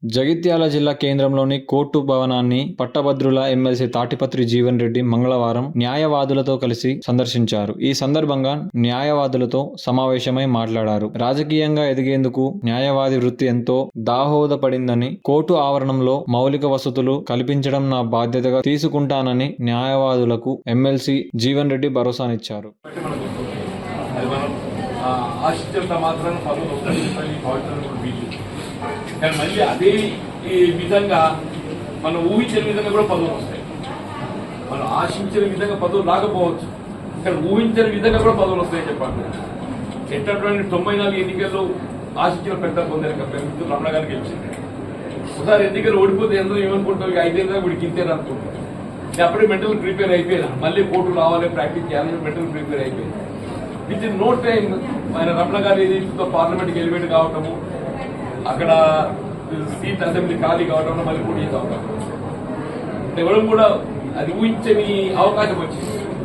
జగిత్యాల జిల్లా కేంద్రంలోని కోర్టు భవనాన్ని పట్టభద్రుల ఎమ్మెల్సీ తాటిపత్రి జీవన్ రెడ్డి మంగళవారం న్యాయవాదులతో కలిసి సందర్శించారు. ఈ సందర్భంగా న్యాయవాదులతో సమావేశమై మాట్లాడారు. రాజకీయంగా ఎదిగేందుకు న్యాయవాది వృత్తి ఎంతో దాహోదపడిందని, కోర్టు ఆవరణంలో మౌలిక వసతులు కల్పించడం నా బాధ్యతగా తీసుకుంటానని న్యాయవాదులకు ఎమ్మెల్సీ జీవన్ రెడ్డి భరోసానిచ్చారు. కానీ మళ్ళీ అదే విధంగా మనం ఊహించిన విధంగా కూడా పదవులు వస్తాయి. మనం ఆశించిన విధంగా పదవులు రాకపోవచ్చు, కానీ ఊహించిన విధంగా కూడా పదవులు వస్తాయని చెప్పండి. ఎట్టటువంటి 94 ఎన్నికల్లో ఆశించిన పెద్ద పొందారు రమణ గారికి గెలిచింది. ఒకసారి ఎన్నికలు ఓడిపోతే ఎంతో ఏమనుకుంటాం, 5 ఏళ్ళ వీడికి ఇంతేనా అనుకుంటాం. నేను అప్పుడే మెంటల్ ప్రిపేర్ అయిపోయినా, మళ్ళీ కోర్టు రావాలి ప్రాక్టీస్ చేయాలని మెంటల్ ప్రిపేర్ అయిపోయింది. విత్ ఇన్ నో టైం ఆయన రమణ గారి పార్లమెంట్కి ఎలివేట్ కావటము, అక్కడ సీట్ అసెంబ్లీ ఖాళీ కావడంలో మళ్ళీ పోటీ చేసే అవకాశం, ఇవ్వడం కూడా అది ఊహించని అవకాశం వచ్చింది.